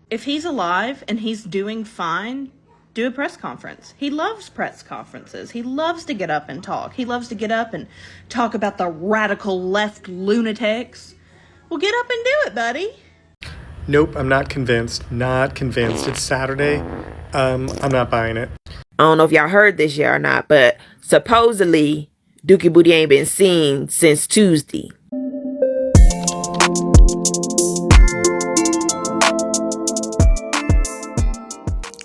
If he's alive and he's doing fine, do a press conference. He loves press conferences. He loves to get up and talk. He loves to get up and talk about the radical left lunatics. Well, get up and do it, buddy. Nope, I'm not convinced. Not convinced. It's Saturday. I'm not buying it. I don't know if y'all heard this yet or not, but supposedly Dookie Booty ain't been seen since Tuesday.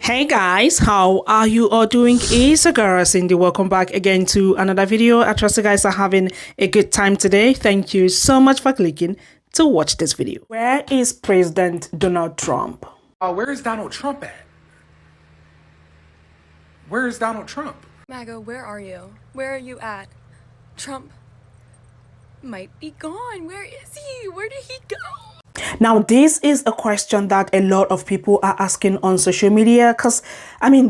Hey guys, how are you all doing? It's your girl Cindy. Welcome back again to another video. I trust you guys are having a good time today. Thank you so much for clicking to watch this video. Where is President Donald Trump? Where is Donald Trump at? Where is Donald Trump? Mago, where are you? Where are you at? Trump might be gone. Where is he? Where did he go? Now, this is a question that a lot of people are asking on social media because,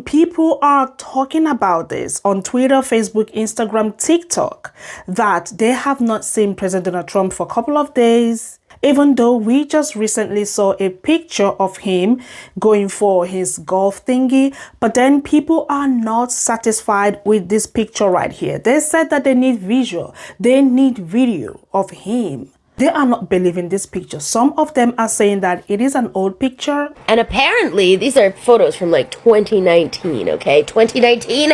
people are talking about this on Twitter, Facebook, Instagram, TikTok, that they have not seen President Donald Trump for a couple of days, even though we just recently saw a picture of him going for his golf thingy. But then people are not satisfied with this picture right here. They said that they need visual, they need video of him. They are not believing this picture. Some of them are saying that it is an old picture. And apparently these are photos from like 2019, okay? 2019,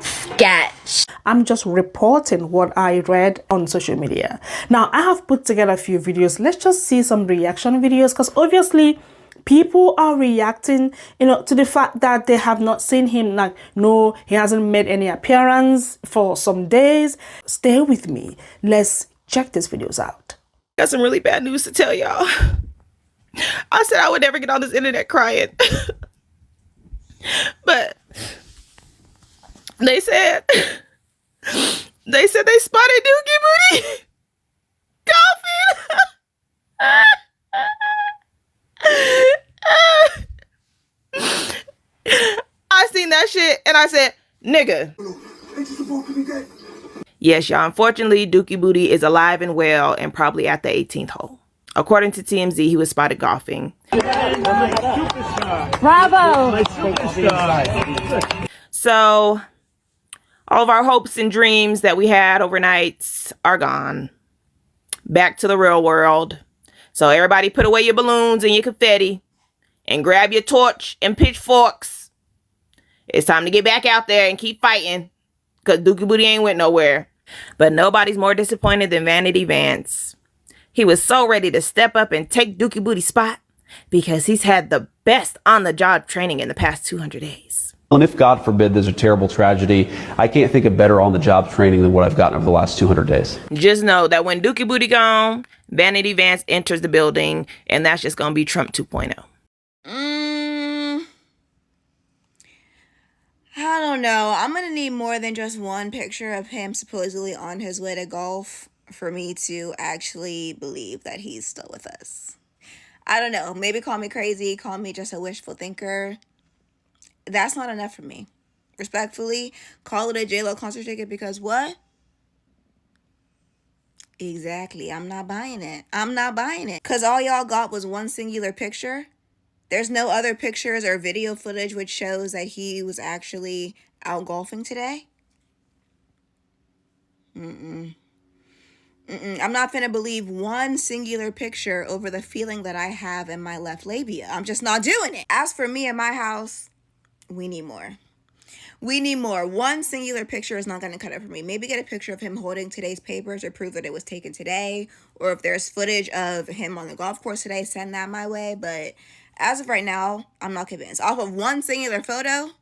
sketch. I'm just reporting what I read on social media. Now, I have put together a few videos. Let's just see some reaction videos because obviously people are reacting, to the fact that they have not seen him. Like, no, he hasn't made any appearance for some days. Stay with me. Let's check these videos out. Got some really bad news to tell y'all. I said I would never get on this internet crying. But they said they spotted Dookie Booty golfing. I seen that shit and I said, nigga. Yes, y'all. Unfortunately, Dookie Booty is alive and well and probably at the 18th hole. According to TMZ, he was spotted golfing. Bravo! So, all of our hopes and dreams that we had overnight are gone. Back to the real world. So everybody put away your balloons and your confetti and grab your torch and pitchforks. It's time to get back out there and keep fighting. Because Dookie Booty ain't went nowhere. But nobody's more disappointed than Vanity Vance. He was so ready to step up and take Dookie Booty's spot because he's had the best on-the-job training in the past 200 days. And if, God forbid, there's a terrible tragedy, I can't think of better on-the-job training than what I've gotten over the last 200 days. Just know that when Dookie Booty gone, Vanity Vance enters the building, and that's just going to be Trump 2.0. I don't know. I'm going to need more than just one picture of him supposedly on his way to golf for me to actually believe that he's still with us. I don't know. Maybe call me crazy. Call me just a wishful thinker. That's not enough for me. Respectfully, call it a J-Lo concert ticket because what? Exactly. I'm not buying it. I'm not buying it. Because all y'all got was one singular picture. There's no other pictures or video footage which shows that he was actually out golfing today. I'm not finna believe one singular picture over the feeling that I have in my left labia. I'm just not doing it. As for me and my house, we need more. We need more. One singular picture is not going to cut it for me. Maybe get a picture of him holding today's papers or prove that it was taken today. Or if there's footage of him on the golf course today, send that my way. But as of right now, I'm not convinced. Off of one singular photo?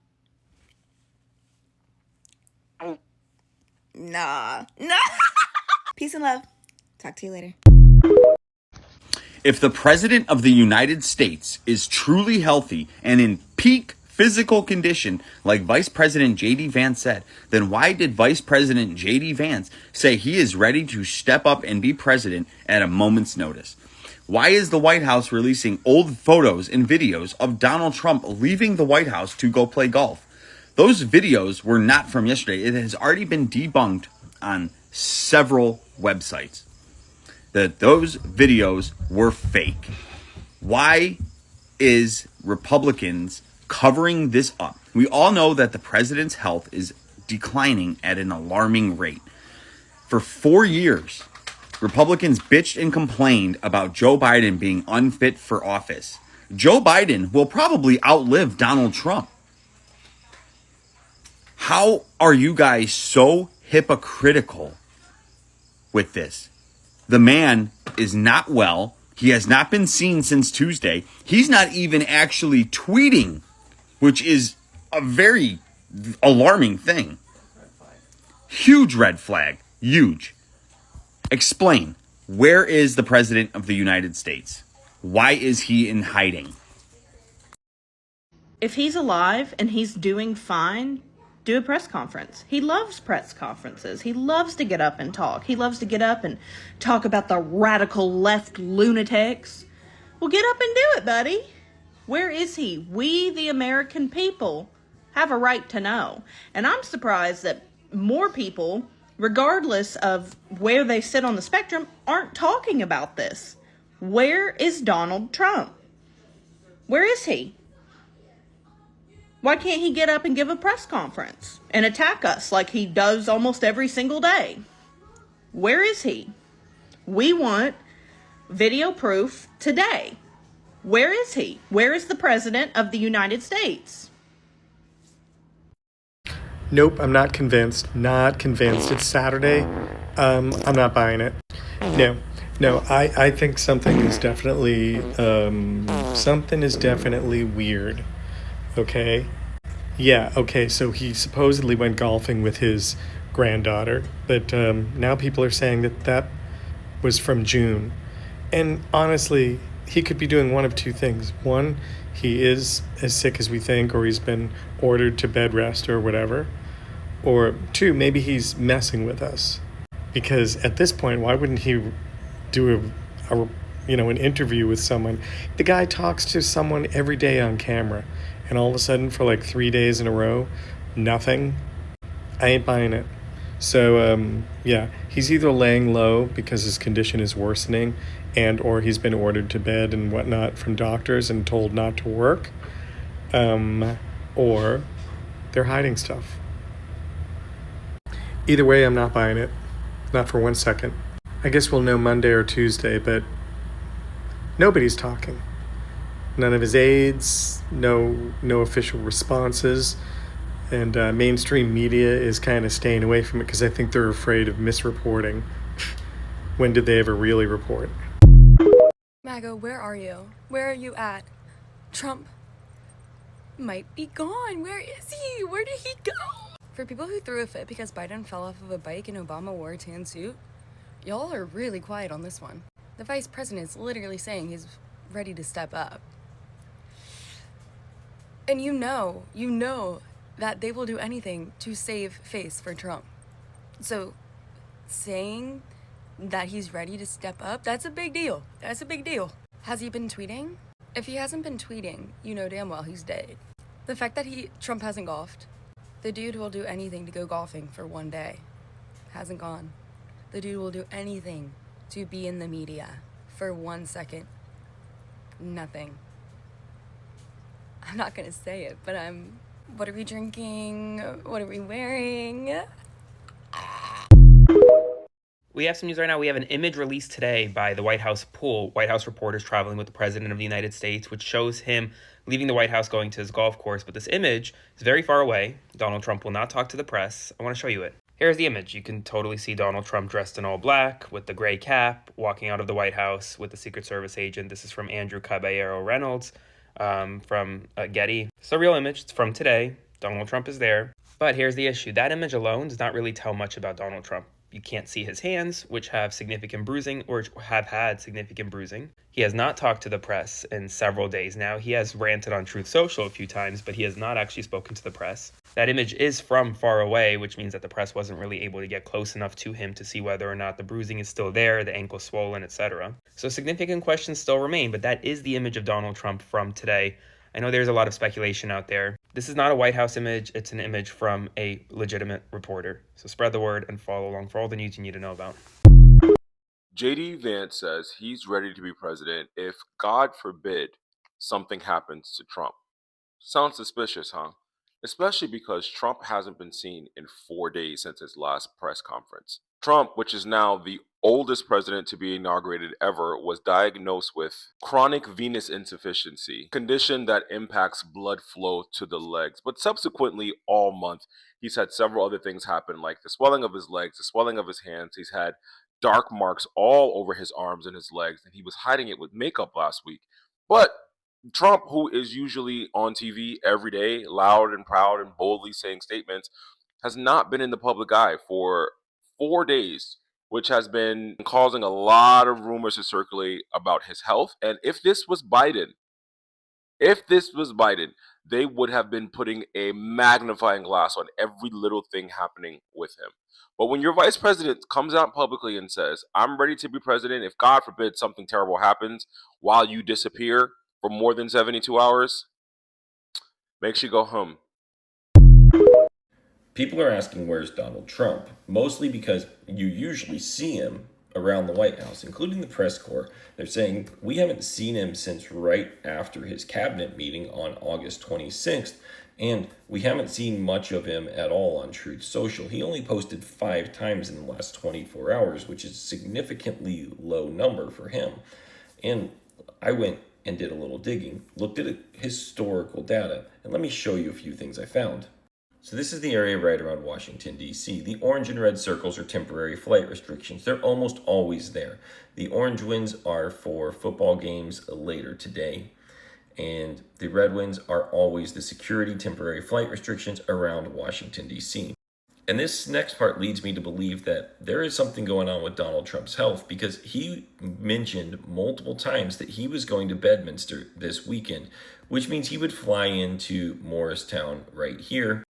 Nah. Peace and love. Talk to you later. If the President of the United States is truly healthy and in peak physical condition, like Vice President J.D. Vance said, then why did Vice President J.D. Vance say he is ready to step up and be president at a moment's notice? Why is the White House releasing old photos and videos of Donald Trump leaving the White House to go play golf? Those videos were not from yesterday. It has already been debunked on several websites that those videos were fake. Why is Republicans covering this up? We all know that the president's health is declining at an alarming rate. For 4 years, Republicans bitched and complained about Joe Biden being unfit for office. Joe Biden will probably outlive Donald Trump. How are you guys so hypocritical with this? The man is not well. He has not been seen since Tuesday. He's not even actually tweeting, which is a very alarming thing. Huge red flag. Huge. Explain. Where is the president of the United States? Why is he in hiding? If he's alive and he's doing fine, do a press conference. He loves press conferences. He loves to get up and talk. He loves to get up and talk about the radical left lunatics. Well, get up and do it, buddy. Where is he? We, the American people, have a right to know. And I'm surprised that more people, regardless of where they sit on the spectrum, aren't talking about this. Where is Donald Trump? Where is he? Why can't he get up and give a press conference and attack us like he does almost every single day? Where is he? We want video proof today. Where is he? Where is the president of the United States? Nope, I'm not convinced. Not convinced. It's Saturday. I'm not buying it. No, I think something is definitely weird. Okay? Yeah, okay, so he supposedly went golfing with his granddaughter, but now people are saying that was from June. And honestly, he could be doing one of two things. One, he is as sick as we think, or he's been ordered to bed rest or whatever. Or two, maybe he's messing with us. Because at this point, why wouldn't he do an interview with someone? The guy talks to someone every day on camera, and all of a sudden for like 3 days in a row, nothing. I ain't buying it. So yeah, he's either laying low because his condition is worsening, and or he's been ordered to bed and whatnot from doctors and told not to work, or they're hiding stuff. Either way, I'm not buying it. Not for 1 second. I guess we'll know Monday or Tuesday, but nobody's talking. None of his aides, no official responses, and mainstream media is kind of staying away from it because I think they're afraid of misreporting. When did they ever really report? Mago, where are you? Where are you at? Trump might be gone. Where is he? Where did he go? For people who threw a fit because Biden fell off of a bike and Obama wore a tan suit, y'all are really quiet on this one. The vice president is literally saying he's ready to step up. And you know that they will do anything to save face for Trump. So saying that he's ready to step up, that's a big deal. That's a big deal. Has he been tweeting? If he hasn't been tweeting, you know damn well he's dead. The fact that Trump hasn't golfed, the dude will do anything to go golfing for 1 day. Hasn't gone. The dude will do anything to be in the media for 1 second. Nothing. I'm not gonna say it, but what are we drinking? What are we wearing? We have some news right now. We have an image released today by the White House pool, White House reporters traveling with the President of the United States, which shows him leaving the White House going to his golf course. But this image is very far away. Donald Trump will not talk to the press. I want to show you it. Here's the image. You can totally see Donald Trump dressed in all black with the gray cap, walking out of the White House with the Secret Service agent. This is from Andrew Caballero Reynolds from Getty. It's a real image. It's from today. Donald Trump is there. But here's the issue. That image alone does not really tell much about Donald Trump. You can't see his hands, which have significant bruising or have had significant bruising. He has not talked to the press in several days now. He has ranted on Truth Social a few times, but he has not actually spoken to the press. That image is from far away, which means that the press wasn't really able to get close enough to him to see whether or not the bruising is still there, the ankle swollen, etc. So significant questions still remain, but that is the image of Donald Trump from today. I know there's a lot of speculation out there. This is not a White House image. It's an image from a legitimate reporter. So spread the word and follow along for all the news you need to know about. JD Vance says he's ready to be president if, God forbid, something happens to Trump. Sounds suspicious, huh? Especially because Trump hasn't been seen in 4 days since his last press conference. Trump, which is now the oldest president to be inaugurated ever, was diagnosed with chronic venous insufficiency, condition that impacts blood flow to the legs. But subsequently, all month, he's had several other things happen, like the swelling of his legs, the swelling of his hands. He's had dark marks all over his arms and his legs, and he was hiding it with makeup last week. But Trump, who is usually on TV every day, loud and proud and boldly saying statements, has not been in the public eye for 4 days, which has been causing a lot of rumors to circulate about his health. And if this was Biden, they would have been putting a magnifying glass on every little thing happening with him. But when your vice president comes out publicly and says, I'm ready to be president if, God forbid, something terrible happens while you disappear for more than 72 hours, makes you go home. People are asking where's Donald Trump, mostly because you usually see him around the White House, including the press corps. They're saying we haven't seen him since right after his cabinet meeting on August 26th, and we haven't seen much of him at all on Truth Social. He only posted 5 times in the last 24 hours, which is a significantly low number for him. And I went and did a little digging, looked at historical data, and let me show you a few things I found. So this is the area right around Washington, D.C. The orange and red circles are temporary flight restrictions. They're almost always there. The orange ones are for football games later today, and the red ones are always the security temporary flight restrictions around Washington, D.C. And this next part leads me to believe that there is something going on with Donald Trump's health, because he mentioned multiple times that he was going to Bedminster this weekend, which means he would fly into Morristown right here,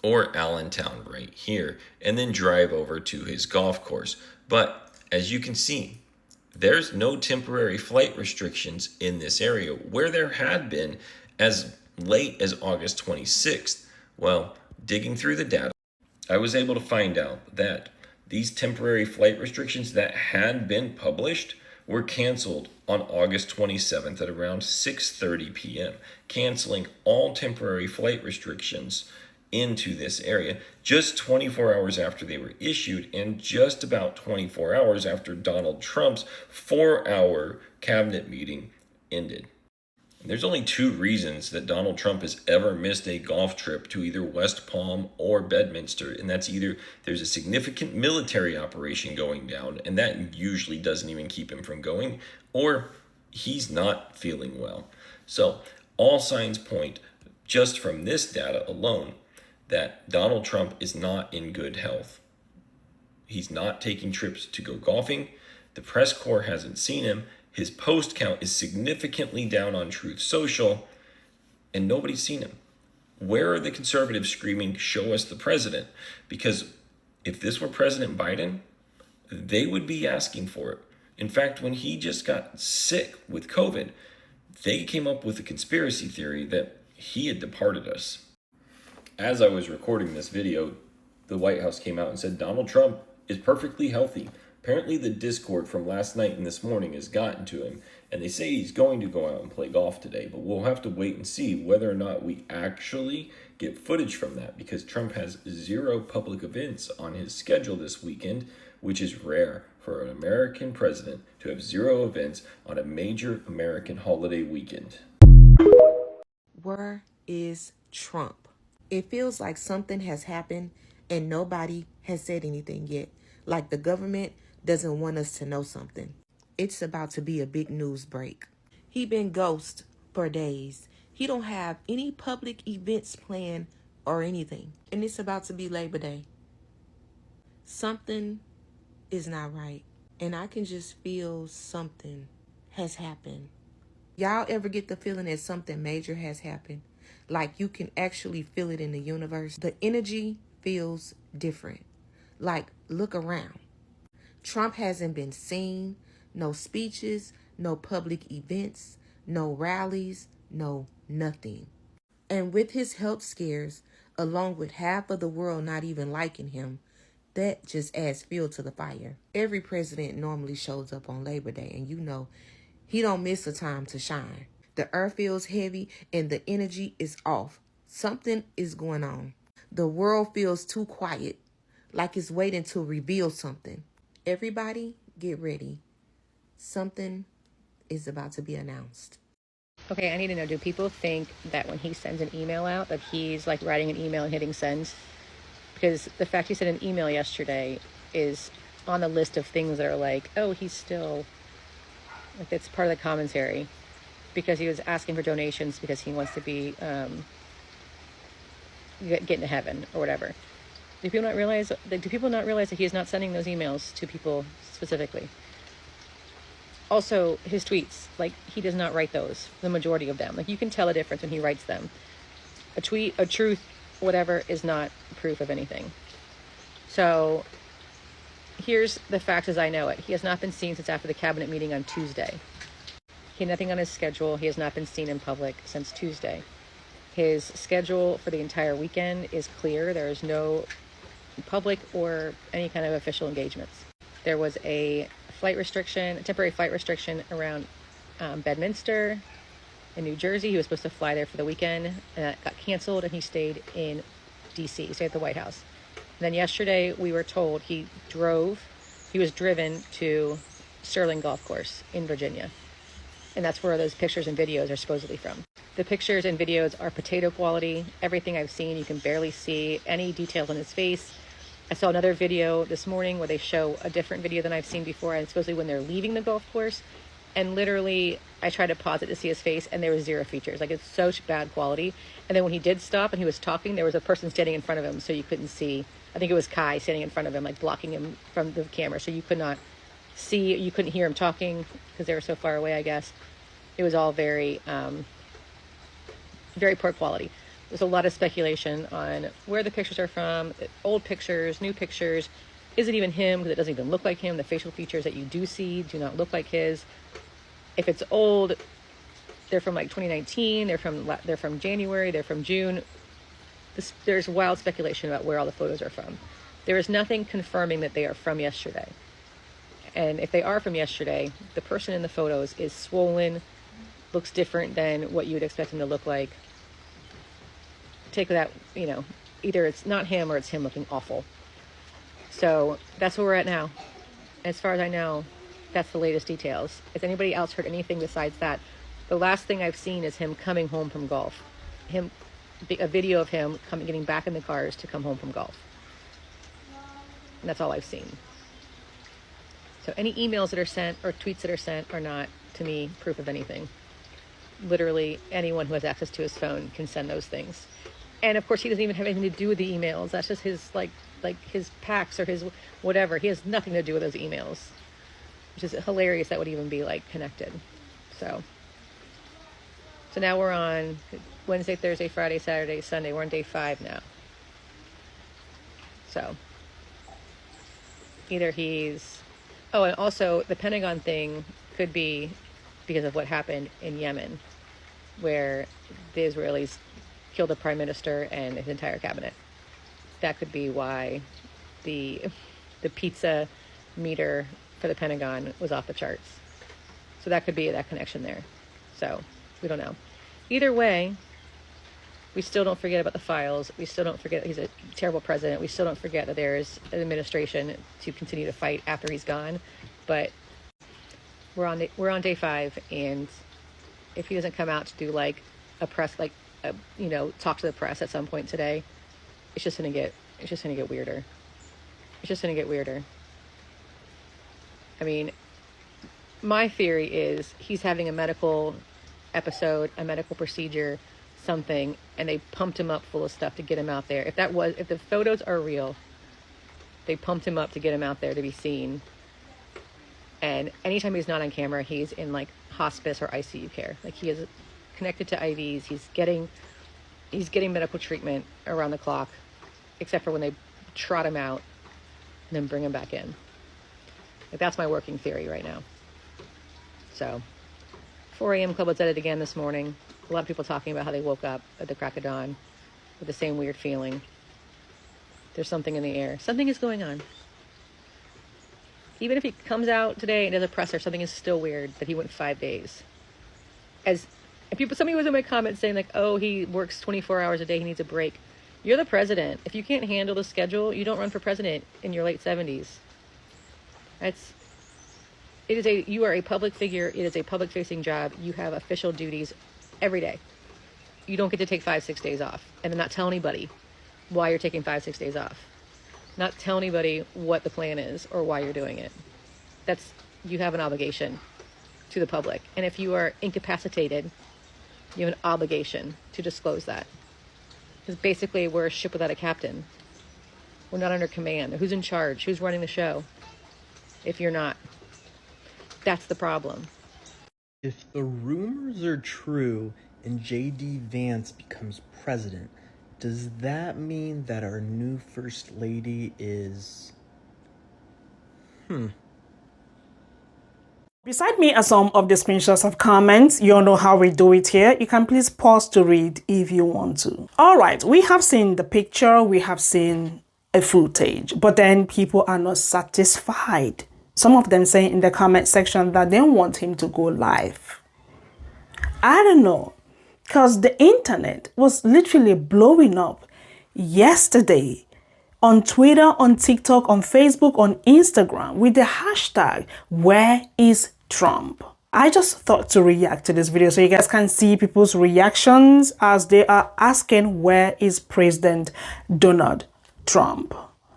or Allentown right here, and then drive over to his golf course. But as you can see, there's no temporary flight restrictions in this area, where there had been as late as August 26th. Well, digging through the data, I was able to find out that these temporary flight restrictions that had been published were canceled on August 27th at around 6:30 p.m., canceling all temporary flight restrictions into this area just 24 hours after they were issued, and just about 24 hours after Donald Trump's 4-hour cabinet meeting ended. There's only 2 reasons that Donald Trump has ever missed a golf trip to either West Palm or Bedminster, and that's either there's a significant military operation going down, and that usually doesn't even keep him from going, or he's not feeling well. So all signs point, just from this data alone, that Donald Trump is not in good health. He's not taking trips to go golfing. The press corps hasn't seen him. His post count is significantly down on Truth Social, and nobody's seen him. Where are the conservatives screaming, show us the president? Because if this were President Biden, they would be asking for it. In fact, when he just got sick with COVID, they came up with a conspiracy theory that he had departed us. As I was recording this video, the White House came out and said Donald Trump is perfectly healthy. Apparently the discord from last night and this morning has gotten to him, and they say he's going to go out and play golf today, but we'll have to wait and see whether or not we actually get footage from that, because Trump has 0 public events on his schedule this weekend, which is rare for an American president to have 0 events on a major American holiday weekend. Where is Trump? It feels like something has happened and nobody has said anything yet. Like the government doesn't want us to know something. It's about to be a big news break. He been ghost for days. He don't have any public events planned or anything. And it's about to be Labor Day. Something is not right. And I can just feel something has happened. Y'all ever get the feeling that something major has happened? Like you can actually feel it in the universe. The energy feels different. Like, look around. Trump hasn't been seen. No speeches, no public events, no rallies, no nothing. And with his health scares, along with half of the world not even liking him, that just adds fuel to the fire. Every president normally shows up on Labor Day, and you know he don't miss a time to shine. The air feels heavy and the energy is off. Something is going on. The world feels too quiet, like it's waiting to reveal something. Everybody, get ready. Something is about to be announced. Okay, I need to know, do people think that when he sends an email out that he's like writing an email and hitting send? Because the fact he sent an email yesterday is on the list of things that are like, oh, he's still, like, it's part of the commentary, because he was asking for donations because he wants to be get into heaven or whatever. Do people not realize that he is not sending those emails to people specifically? Also, his tweets, like, he does not write those, the majority of them. Like, you can tell the difference when he writes them. A tweet, a truth, whatever, is not proof of anything. So here's the facts as I know it. He has not been seen since after the cabinet meeting on Tuesday. He had nothing on his schedule. He has not been seen in public since Tuesday. His schedule for the entire weekend is clear. There is no public or any kind of official engagements. There was a temporary flight restriction around Bedminster in New Jersey. He was supposed to fly there for the weekend, and that got canceled, and he stayed in DC, stayed at the White House. And then yesterday we were told he was driven to Sterling Golf Course in Virginia. And that's where those pictures and videos are supposedly from. The pictures and videos are potato quality. Everything I've seen, you can barely see any details on his face. I saw another video this morning where they show a different video than I've seen before, and supposedly when they're leaving the golf course. And literally, I tried to pause it to see his face, and there was zero features. Like, it's such bad quality. And then when he did stop and he was talking, there was a person standing in front of him, so you couldn't see. I think it was Kai standing in front of him, like blocking him from the camera, so you could not see, you couldn't hear him talking because they were so far away, I guess. It was all very, very poor quality. There's a lot of speculation on where the pictures are from, old pictures, new pictures. Is it even him? Because it doesn't even look like him. The facial features that you do see do not look like his. If it's old, they're from like 2019. They're from January. They're from June. There's wild speculation about where all the photos are from. There is nothing confirming that they are from yesterday. And if they are from yesterday, the person in the photos is swollen, looks different than what you would expect him to look like. Take that, either it's not him or it's him looking awful. So that's where we're at now. As far as I know, that's the latest details. Has anybody else heard anything besides that? The last thing I've seen is him coming home from golf. A video of him getting back in the cars to come home from golf. And that's all I've seen. So any emails that are sent or tweets that are sent are not, to me, proof of anything. Literally, anyone who has access to his phone can send those things. And of course, he doesn't even have anything to do with the emails. That's just his, like his packs or his whatever. He has nothing to do with those emails. Which is hilarious that would even be, like, connected. So now we're on Wednesday, Thursday, Friday, Saturday, Sunday. We're on day 5 now. So either he's... Oh, and also the Pentagon thing could be because of what happened in Yemen, where the Israelis killed the prime minister and his entire cabinet. That could be why the pizza meter for the Pentagon was off the charts. So that could be that connection there. So we don't know. Either way, we still don't forget about the files. We still don't forget that he's a terrible president. We still don't forget that there's an administration to continue to fight after he's gone. But we're on day 5, and if he doesn't come out to do like a press, talk to the press at some point today, it's just gonna get weirder. It's just gonna get weirder. I mean, my theory is he's having a medical episode, a medical procedure, something, and they pumped him up full of stuff to get him out there. If the photos are real, they pumped him up to get him out there to be seen. And anytime he's not on camera, he's in like hospice or ICU care. Like, he is connected to IVs. He's getting medical treatment around the clock, except for when they trot him out and then bring him back in. Like, that's my working theory right now. So 4 a.m. Club was at it again this morning. A lot of people talking about how they woke up at the crack of dawn with the same weird feeling. There's something in the air. Something is going on. Even if he comes out today and does a presser, something is still weird that he went 5 days. As If somebody was in my comments saying like, oh, he works 24 hours a day, he needs a break. You're the president. If you can't handle the schedule, you don't run for president in your late 70s. You are a public figure. It is a public facing job. You have official duties every day. You don't get to take 5-6 days off and then not tell anybody why you're taking 5-6 days off. Not tell anybody what the plan is or why you're doing it. You have an obligation to the public. And if you are incapacitated, you have an obligation to disclose that. Because basically we're a ship without a captain. We're not under command. Who's in charge? Who's running the show? If you're not. That's the problem. If the rumors are true and JD Vance becomes president, does that mean that our new first lady is... Beside me are some of the screenshots of comments. You all know how we do it here. You can please pause to read if you want to. All right, we have seen the picture, we have seen a footage, but then people are not satisfied. Some of them saying in the comment section that they want him to go live. I don't know, because the internet was literally blowing up yesterday on Twitter, on TikTok, on Facebook, on Instagram with the hashtag "Where is Trump?" I just thought to react to this video so you guys can see people's reactions as they are asking where is President Donald Trump.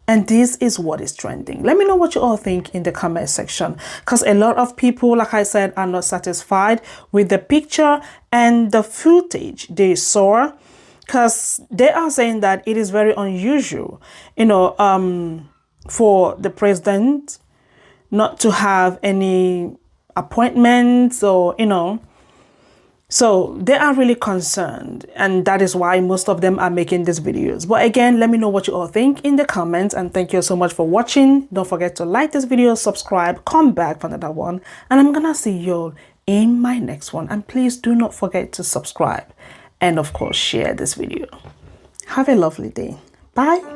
And this is what is trending. Let me know what you all think in the comment section, because a lot of people, like I said, are not satisfied with the picture and the footage they saw, because they are saying that it is very unusual, for the president not to have any appointments or, So they are really concerned, and that is why most of them are making these videos. But again, let me know what you all think in the comments, and thank you so much for watching. Don't forget to like this video, subscribe, come back for another one, and I'm gonna see you all in my next one. And please do not forget to subscribe and of course share this video. Have a lovely day. Bye.